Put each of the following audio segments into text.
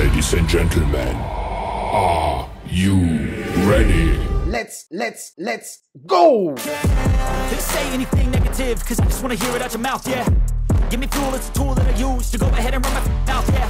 Ladies and gentlemen, are you ready? Let's go! They say anything negative, cause I just wanna hear it out your mouth, yeah. Give me fuel, it's a tool that I use to go ahead and run my mouth, yeah.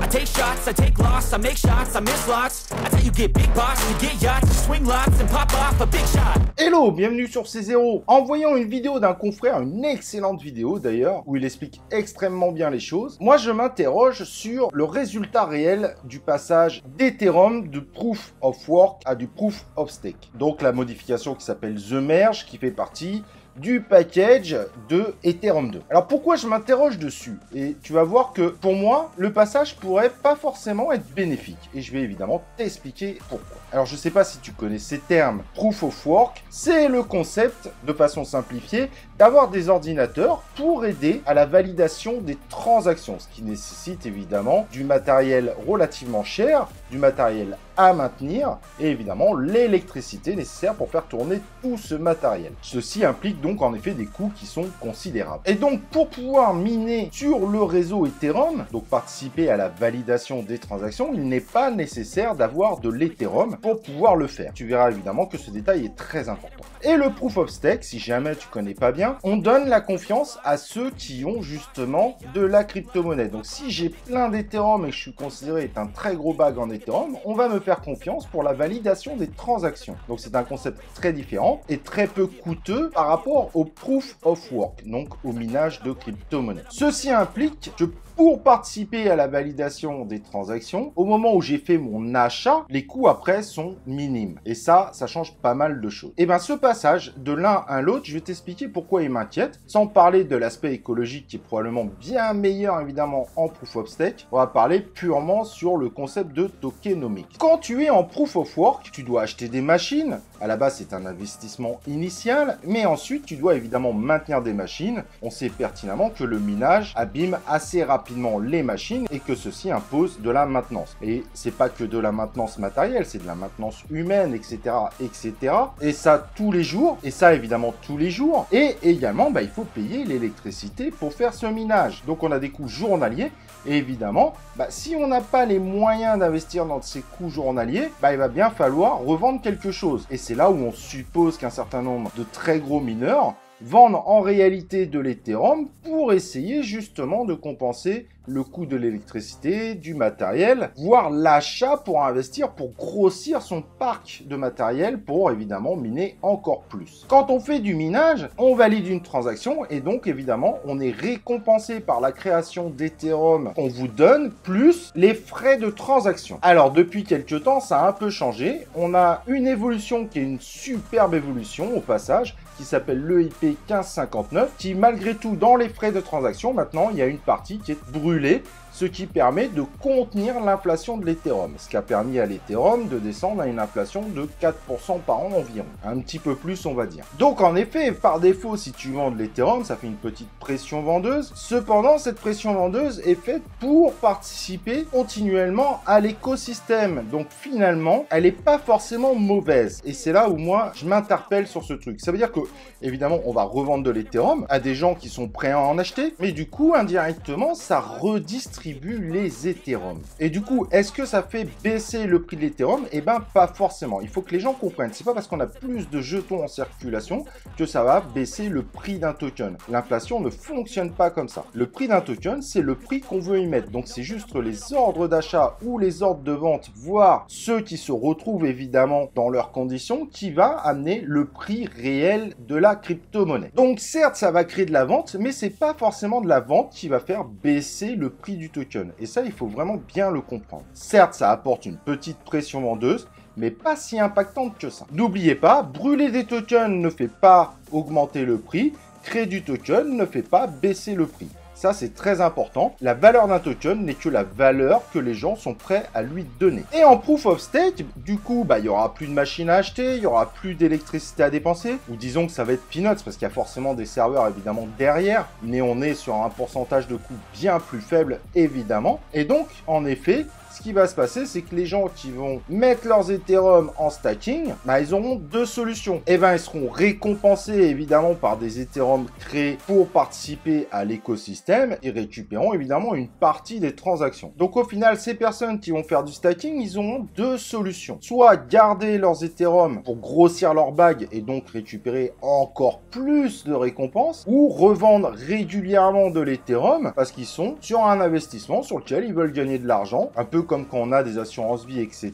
I take shots, I take loss, I make shots, I miss lots. That's how you get big box, you get yachts, you swing lots and pop off a big shot. Hello, bienvenue sur C0. En voyant une vidéo d'un confrère, une excellente vidéo d'ailleurs, où il explique extrêmement bien les choses, moi je m'interroge sur le résultat réel du passage d'Ethereum de Proof of Work à du Proof of Stake. Donc la modification qui s'appelle The Merge, qui fait partie du package de Ethereum 2. Alors pourquoi je m'interroge dessus? Et tu vas voir que pour moi, le passage pourrait pas forcément être bénéfique. Et je vais évidemment t'expliquer pourquoi. Alors je sais pas si tu connais ces termes. Proof of Work, c'est le concept, de façon simplifiée, d'avoir des ordinateurs pour aider à la validation des transactions. Ce qui nécessite évidemment du matériel relativement cher, du matériel à maintenir et évidemment l'électricité nécessaire pour faire tourner tout ce matériel. Ceci implique donc en effet des coûts qui sont considérables. Et donc pour pouvoir miner sur le réseau Ethereum, donc participer à la validation des transactions, il n'est pas nécessaire d'avoir de l'Ethereum pour pouvoir le faire. Tu verras évidemment que ce détail est très important. Et le Proof of Stake, si jamais tu connais pas bien, on donne la confiance à ceux qui ont justement de la crypto-monnaie. Donc si j'ai plein d'Ethereum et que je suis considéré être un très gros bag en Ethereum, on va me faire confiance pour la validation des transactions. Donc c'est un concept très différent et très peu coûteux par rapport au Proof of Work, donc au minage de crypto-monnaie. Ceci implique que pour participer à la validation des transactions, au moment où j'ai fait mon achat, les coûts après sont minimes. Et ça change pas mal de choses. Et bien ce passage de l'un à l'autre, je vais t'expliquer pourquoi il m'inquiète, sans parler de l'aspect écologique qui est probablement bien meilleur évidemment en Proof of Stake. On va parler purement sur le concept de tokenomics. Quand tu es en Proof of Work, tu dois acheter des machines. À la base, c'est un investissement initial, mais ensuite, tu dois évidemment maintenir des machines. On sait pertinemment que le minage abîme assez rapidement les machines et que ceci impose de la maintenance. Et c'est pas que de la maintenance matérielle, c'est de la maintenance humaine, etc., etc. Et ça tous les jours, et ça évidemment tous les jours. Et également, il faut payer l'électricité pour faire ce minage. Donc on a des coûts journaliers. Et évidemment, si on n'a pas les moyens d'investir dans ces coûts journaliers, il va bien falloir revendre quelque chose. Et c'est là où on suppose qu'un certain nombre de très gros mineurs vendent en réalité de l'Ethereum pour essayer justement de compenser le coût de l'électricité, du matériel, voire l'achat pour investir, pour grossir son parc de matériel pour évidemment miner encore plus. Quand on fait du minage, on valide une transaction et donc évidemment on est récompensé par la création d'Ethereum qu'on vous donne, plus les frais de transaction. Alors depuis quelques temps, ça a un peu changé. On a une évolution qui est une superbe évolution au passage, qui s'appelle l'EIP 1559, qui malgré tout dans les frais de transaction, maintenant il y a une partie qui est brûlée, ce qui permet de contenir l'inflation de l'Ethereum, ce qui a permis à l'Ethereum de descendre à une inflation de 4% par an environ, un petit peu plus on va dire. Donc en effet, par défaut, si tu vends de l'Ethereum, ça fait une petite pression vendeuse. Cependant, cette pression vendeuse est faite pour participer continuellement à l'écosystème. Donc finalement, elle n'est pas forcément mauvaise. Et c'est là où moi, je m'interpelle sur ce truc. Ça veut dire que, évidemment, on va revendre de l'Ethereum à des gens qui sont prêts à en acheter, mais du coup, indirectement, ça redistribue les Ethereum. Et du coup, est-ce que ça fait baisser le prix de l'Ethereum? Eh ben, pas forcément. Il faut que les gens comprennent. C'est pas parce qu'on a plus de jetons en circulation que ça va baisser le prix d'un token. L'inflation ne fonctionne pas comme ça. Le prix d'un token, c'est le prix qu'on veut y mettre. Donc, c'est juste les ordres d'achat ou les ordres de vente, voire ceux qui se retrouvent évidemment dans leurs conditions, qui va amener le prix réel de la crypto-monnaie. Donc, certes, ça va créer de la vente, mais c'est pas forcément de la vente qui va faire baisser le prix du token. Et ça, il faut vraiment bien le comprendre. Certes, ça apporte une petite pression vendeuse, mais pas si impactante que ça. N'oubliez pas, brûler des tokens ne fait pas augmenter le prix, créer du token ne fait pas baisser le prix. Ça, c'est très important. La valeur d'un token n'est que la valeur que les gens sont prêts à lui donner. Et en Proof of Stake, du coup, il n'y aura plus de machines à acheter, il n'y aura plus d'électricité à dépenser. Ou disons que ça va être peanuts, parce qu'il y a forcément des serveurs, évidemment, derrière. Mais on est sur un pourcentage de coût bien plus faible, évidemment. Et donc, en effet, ce qui va se passer, c'est que les gens qui vont mettre leurs Ethereum en stacking, bah, ils auront deux solutions. Et ben, ils seront récompensés évidemment par des Ethereum créés pour participer à l'écosystème et récupéreront évidemment une partie des transactions. Donc au final, ces personnes qui vont faire du stacking, ils auront deux solutions. Soit garder leurs Ethereum pour grossir leur bag et donc récupérer encore plus de récompenses, ou revendre régulièrement de l'Ethereum parce qu'ils sont sur un investissement sur lequel ils veulent gagner de l'argent, un peu comme quand on a des assurances vie, etc.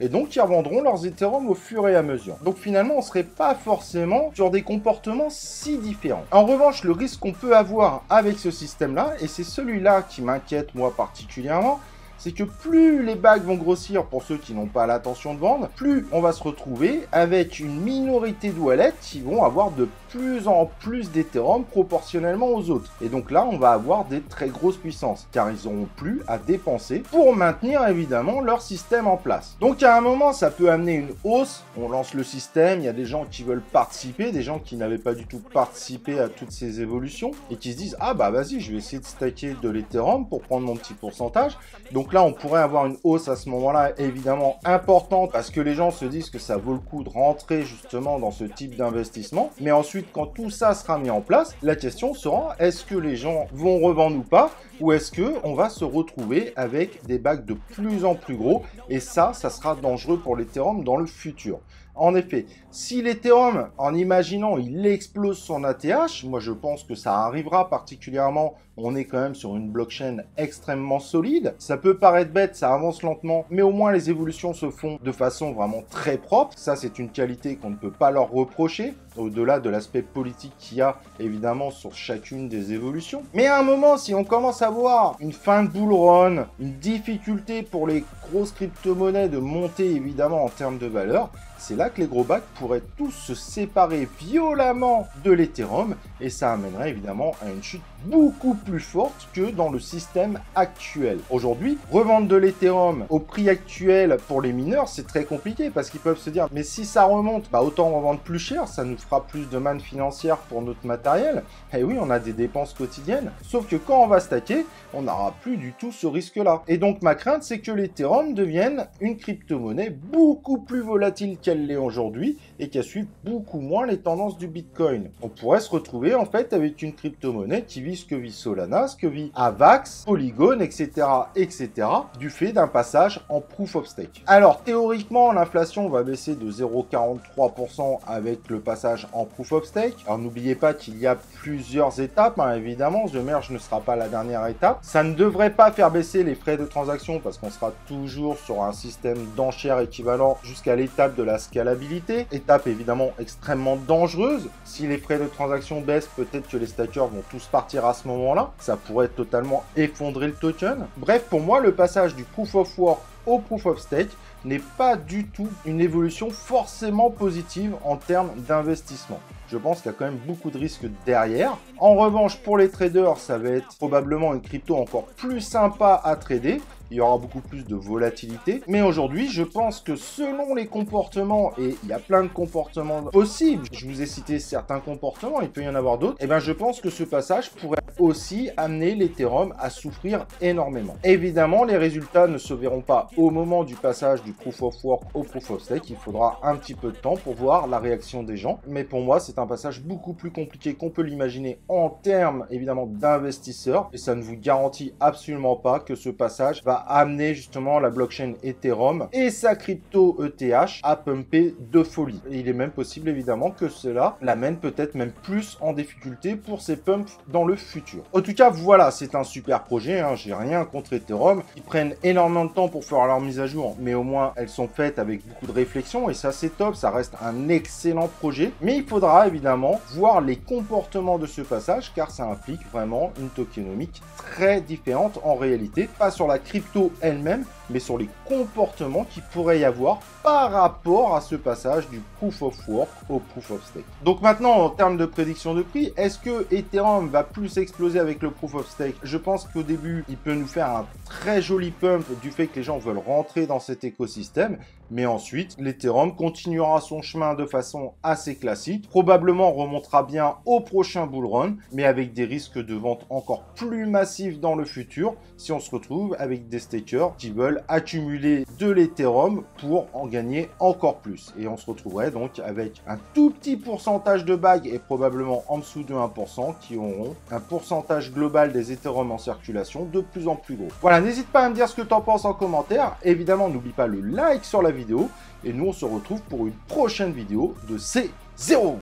Et donc ils revendront leurs Ethereum au fur et à mesure. Donc finalement, on serait pas forcément sur des comportements si différents. En revanche, le risque qu'on peut avoir avec ce système-là, et c'est celui-là qui m'inquiète moi particulièrement, c'est que plus les bags vont grossir pour ceux qui n'ont pas l'intention de vendre, plus on va se retrouver avec une minorité de wallets qui vont avoir de plus en plus d'Ethereum proportionnellement aux autres. Et donc là, on va avoir des très grosses puissances, car ils n'auront plus à dépenser pour maintenir évidemment leur système en place. Donc à un moment, ça peut amener une hausse. On lance le système, il y a des gens qui veulent participer, des gens qui n'avaient pas du tout participé à toutes ces évolutions, et qui se disent « Ah bah vas-y, je vais essayer de stacker de l'Ethereum pour prendre mon petit pourcentage ». Donc là, on pourrait avoir une hausse à ce moment-là, évidemment importante, parce que les gens se disent que ça vaut le coup de rentrer justement dans ce type d'investissement. Mais ensuite, quand tout ça sera mis en place, la question sera, est-ce que les gens vont revendre ou pas? Ou est-ce qu'on va se retrouver avec des bags de plus en plus gros? Et ça sera dangereux pour l'Ethereum dans le futur. En effet, si l'Ethereum, en imaginant, il explose son ATH, moi je pense que ça arrivera particulièrement, on est quand même sur une blockchain extrêmement solide. Ça peut paraître bête, ça avance lentement, mais au moins les évolutions se font de façon vraiment très propre. Ça, c'est une qualité qu'on ne peut pas leur reprocher, au-delà de l'aspect politique qu'il y a évidemment sur chacune des évolutions. Mais à un moment, si on commence à voir une fin de bull run, une difficulté pour les grosses crypto-monnaies de monter évidemment en termes de valeur, c'est là que les gros bacs pourraient tous se séparer violemment de l'Ethereum et ça amènerait évidemment à une chute beaucoup plus forte que dans le système actuel. Aujourd'hui, revendre de l'Ethereum au prix actuel pour les mineurs, c'est très compliqué parce qu'ils peuvent se dire mais si ça remonte, bah autant revendre plus cher, ça nous fera plus de manne financière pour notre matériel. Et oui, on a des dépenses quotidiennes. Sauf que quand on va stacker, on n'aura plus du tout ce risque-là. Et donc ma crainte, c'est que l'Ethereum devienne une crypto-monnaie beaucoup plus volatile qu'elle l'est aujourd'hui et qu'elle suive beaucoup moins les tendances du Bitcoin. On pourrait se retrouver en fait avec une crypto-monnaie qui vit ce que vit Solana, ce que vit Avax, Polygon, etc., etc., du fait d'un passage en Proof of Stake. Alors théoriquement, l'inflation va baisser de 0,43% avec le passage en Proof of Stake. Alors n'oubliez pas qu'il y a plusieurs étapes, hein, évidemment, The Merge ne sera pas la dernière étape. Ça ne devrait pas faire baisser les frais de transaction parce qu'on sera toujours sur un système d'enchères équivalent jusqu'à l'étape de la scalabilité. Étape évidemment extrêmement dangereuse. Si les frais de transaction baissent, peut-être que les stackers vont tous partir à ce moment-là. Ça pourrait totalement effondrer le token. Bref, pour moi, le passage du Proof of Work au Proof of Stake n'est pas du tout une évolution forcément positive en termes d'investissement. Je pense qu'il y a quand même beaucoup de risques derrière. En revanche, pour les traders, ça va être probablement une crypto encore plus sympa à trader. Il y aura beaucoup plus de volatilité. Mais aujourd'hui, je pense que selon les comportements, et il y a plein de comportements possibles, je vous ai cité certains comportements, il peut y en avoir d'autres, et bien je pense que ce passage pourrait aussi amener l'Ethereum à souffrir énormément. Évidemment, les résultats ne se verront pas au moment du passage du Proof of Work au Proof of Stake. Il faudra un petit peu de temps pour voir la réaction des gens. Mais pour moi, c'est un passage beaucoup plus compliqué qu'on peut l'imaginer en termes évidemment d'investisseurs. Et ça ne vous garantit absolument pas que ce passage va amener justement la blockchain Ethereum et sa crypto ETH à pumper de folie. Et il est même possible évidemment que cela l'amène peut-être même plus en difficulté pour ces pumps dans le futur. En tout cas, voilà, c'est un super projet, hein, j'ai rien contre Ethereum. Ils prennent énormément de temps pour faire leur mise à jour, mais au moins elles sont faites avec beaucoup de réflexion et ça c'est top, ça reste un excellent projet. Mais il faudra évidemment voir les comportements de ce passage car ça implique vraiment une tokenomique très différente en réalité, pas sur la crypto elle-même, mais sur les comportements qu'il pourrait y avoir par rapport à ce passage du Proof of Work au Proof of Stake. Donc maintenant, en termes de prédiction de prix, est-ce que Ethereum va plus exploser avec le Proof of Stake? Je pense qu'au début, il peut nous faire un très joli pump du fait que les gens veulent rentrer dans cet écosystème, mais ensuite, l'Ethereum continuera son chemin de façon assez classique, probablement remontera bien au prochain bull run, mais avec des risques de vente encore plus massifs dans le futur si on se retrouve avec des stakers qui veulent veulent accumuler de l'Ethereum pour en gagner encore plus. Et on se retrouverait donc avec un tout petit pourcentage de bagues et probablement en dessous de 1% qui auront un pourcentage global des Ethereum en circulation de plus en plus gros. Voilà, n'hésite pas à me dire ce que tu en penses en commentaire. Évidemment, n'oublie pas le like sur la vidéo. Et nous, on se retrouve pour une prochaine vidéo de C0.